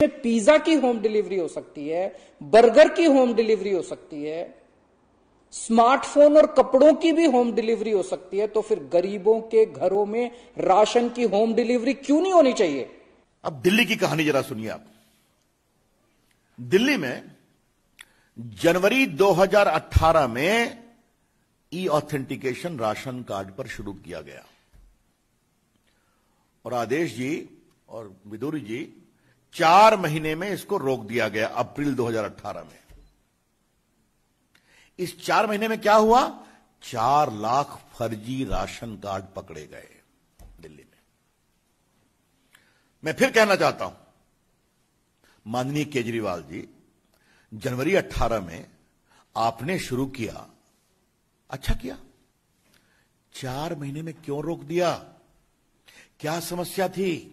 में पिज्जा की home delivery हो सकती है, बर्गर की होम डिलीवरी हो सकती है, स्मार्टफोन और कपड़ों की भी होम डिलीवरी हो सकती है, तो फिर गरीबों के घरों में राशन की होम डिलीवरी क्यों नहीं होनी चाहिए? अब दिल्ली की कहानी जरा सुनिए आप। दिल्ली में जनवरी 2018 में ई ऑथेंटिकेशन राशन कार्ड पर शुरू किया गया और आदेश जी और विदुरी जी 4 महीने में इसको रोक दिया गया अप्रैल 2018 में। इस 4 महीने में क्या हुआ? 4 लाख फर्जी राशन कार्ड पकड़े गए दिल्ली में। मैं फिर कहना चाहता हूं, माननीय केजरीवाल जी, जनवरी 18 में आपने शुरू किया, अच्छा किया। 4 महीने में क्यों रोक दिया? क्या समस्या थी?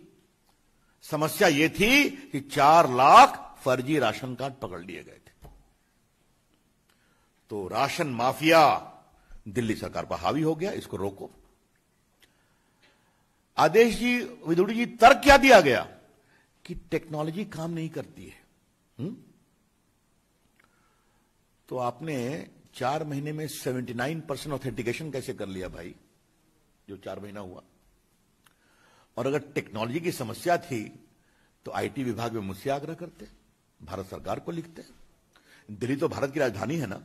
समस्या यह थी कि 4 लाख फर्जी राशन कार्ड पकड़ लिए गए थे। तो राशन माफिया दिल्ली सरकार पर हावी हो गया, इसको रोको। आदेश जी, विदुड़ी जी, तर्क क्या दिया गया कि टेक्नोलॉजी काम नहीं करती है। तो आपने 4 महीने में 79% ऑथेंटिकेशन कैसे कर लिया भाई, जो 4 महीना हुआ? और अगर टेक्नोलॉजी की समस्या थी तो आईटी विभाग में मुझसे आग्रह करते, भारत सरकार को लिखते। दिल्ली तो भारत की राजधानी है ना।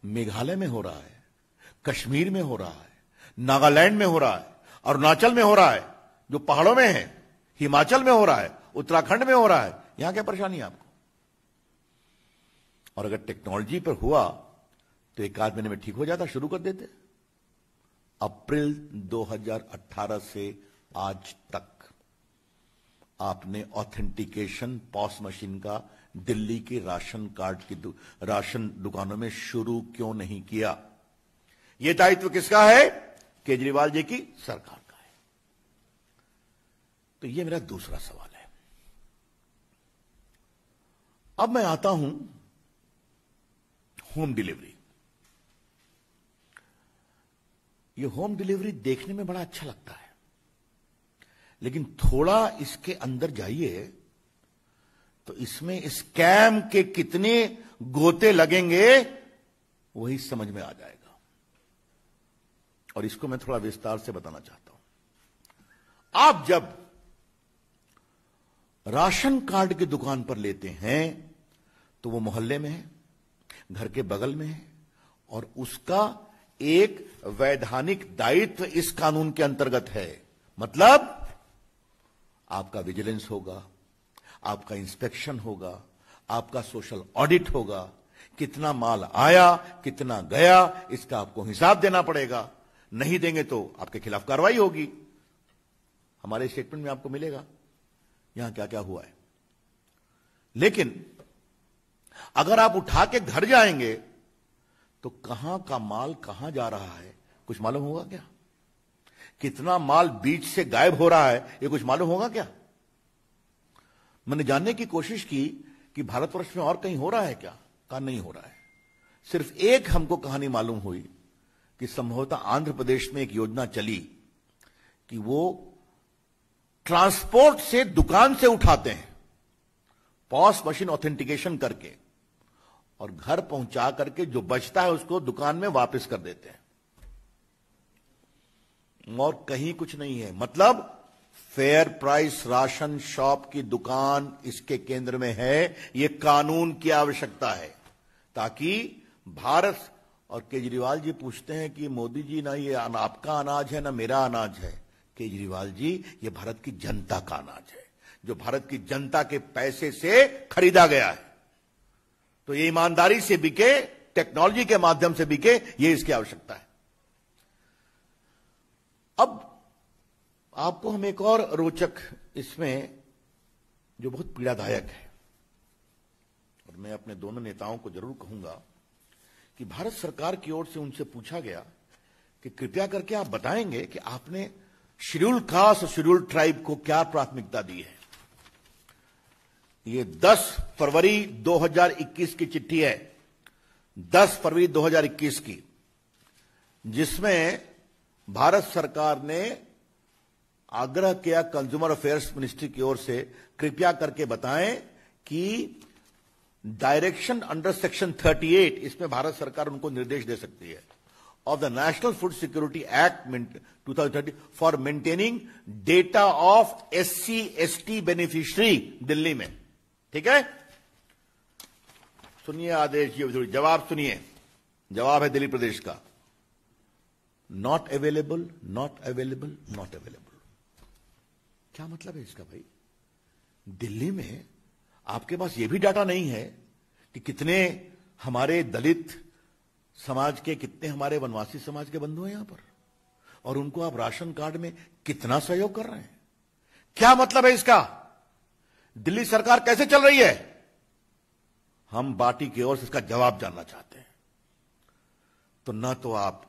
मेघालय में हो रहा है, कश्मीर में हो रहा है, नागालैंड में हो रहा है, अरुणाचल में हो रहा है, जो पहाड़ों में है, हिमाचल में हो रहा है, उत्तराखंड में हो रहा है। यहां क्या परेशानी है आपको? और अगर टेक्नोलॉजी पर हुआ तो 1 महीने में ठीक हो जाता, शुरू कर देते। अप्रैल 2018 से आज तक आपने ऑथेंटिकेशन पॉस मशीन का दिल्ली के राशन कार्ड की राशन दुकानों में शुरू क्यों नहीं किया? यह दायित्व किसका है? केजरीवाल जी की सरकार का है। तो यह मेरा दूसरा सवाल है। अब मैं आता हूं होम डिलीवरी। यह होम डिलीवरी देखने में बड़ा अच्छा लगता है, लेकिन थोड़ा इसके अंदर जाइए तो इसमें स्कैम के कितने गोते लगेंगे वही समझ में आ जाएगा। और इसको मैं थोड़ा विस्तार से बताना चाहता हूं। आप जब राशन कार्ड की दुकान पर लेते हैं तो वो मोहल्ले में है, घर के बगल में है, और उसका एक वैधानिक दायित्व इस कानून के अंतर्गत है। मतलब आपका विजिलेंस होगा, आपका इंस्पेक्शन होगा, आपका सोशल ऑडिट होगा, कितना माल आया, कितना गया, इसका आपको हिसाब देना पड़ेगा। नहीं देंगे तो आपके खिलाफ कार्रवाई होगी। हमारे स्टेटमेंट में आपको मिलेगा यहां क्या क्या हुआ है। लेकिन अगर आप उठा के घर जाएंगे तो कहां का माल कहां जा रहा है कुछ मालूम होगा क्या? कितना माल बीच से गायब हो रहा है ये कुछ मालूम होगा क्या? मैंने जानने की कोशिश की कि भारतवर्ष में और कहीं हो रहा है क्या? कहा नहीं हो रहा है। सिर्फ एक हमको कहानी मालूम हुई कि संभवतः आंध्र प्रदेश में एक योजना चली कि वो ट्रांसपोर्ट से दुकान से उठाते हैं, पॉस मशीन ऑथेंटिकेशन करके, और घर पहुंचा करके जो बचता है उसको दुकान में वापस कर देते हैं। और कहीं कुछ नहीं है। मतलब फेयर प्राइस राशन शॉप की दुकान इसके केंद्र में है। यह कानून की आवश्यकता है ताकि भारत, और केजरीवाल जी पूछते हैं कि मोदी जी ना ये आपका अनाज है ना मेरा अनाज है। केजरीवाल जी, ये भारत की जनता का अनाज है जो भारत की जनता के पैसे से खरीदा गया है। तो ये ईमानदारी से बिके, टेक्नोलॉजी के माध्यम से बिके, ये इसकी आवश्यकता है। अब आपको हम एक और रोचक इसमें जो बहुत पीड़ादायक है, और मैं अपने दोनों नेताओं को जरूर कहूंगा कि भारत सरकार की ओर से उनसे पूछा गया कि कृपया करके आप बताएंगे कि आपने शेड्यूल कास्ट और शेड्यूल ट्राइब को क्या प्राथमिकता दी है। ये 10 फरवरी 2021 की चिट्ठी है, 10 फरवरी 2021 की, जिसमें भारत सरकार ने आग्रह किया कंज्यूमर अफेयर्स मिनिस्ट्री की ओर से, कृपया करके बताएं कि डायरेक्शन अंडर सेक्शन 38, इसमें भारत सरकार उनको निर्देश दे सकती है, of the national food security act 2030 for maintaining data of SC ST beneficiary Delhi में। ठीक है, सुनिए आदेश, ये जवाब सुनिए, जवाब है दिल्ली प्रदेश का, not available, not available, not available. क्या मतलब है इसका भाई? दिल्ली में आपके पास यह भी डाटा नहीं है कि कितने हमारे दलित समाज के, कितने हमारे वनवासी समाज के बंधु हैं यहां पर, और उनको आप राशन कार्ड में कितना सहयोग कर रहे हैं? क्या मतलब है इसका? दिल्ली सरकार कैसे चल रही है? हम पार्टी की ओर से इसका जवाब जानना चाहते हैं। तो ना तो आप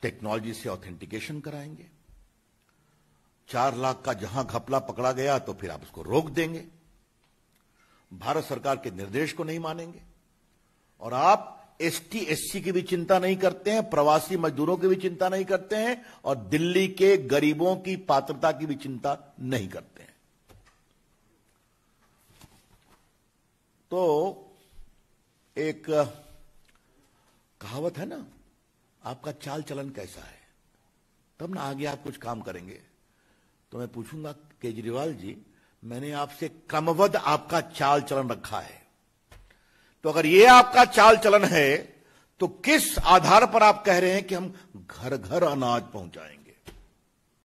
टेक्नोलॉजी से ऑथेंटिकेशन कराएंगे, 4 लाख का जहां घपला पकड़ा गया तो फिर आप उसको रोक देंगे, भारत सरकार के निर्देश को नहीं मानेंगे, और आप ST SC की भी चिंता नहीं करते हैं, प्रवासी मजदूरों की भी चिंता नहीं करते हैं, और दिल्ली के गरीबों की पात्रता की भी चिंता नहीं करते हैं। तो एक कहावत है ना, आपका चाल चलन कैसा है, तब ना आगे आप कुछ काम करेंगे। तो मैं पूछूंगा, केजरीवाल जी, मैंने आपसे क्रमबद्ध आपका चाल चलन रखा है, तो अगर ये आपका चाल चलन है तो किस आधार पर आप कह रहे हैं कि हम घर घर अनाज पहुंचाएंगे?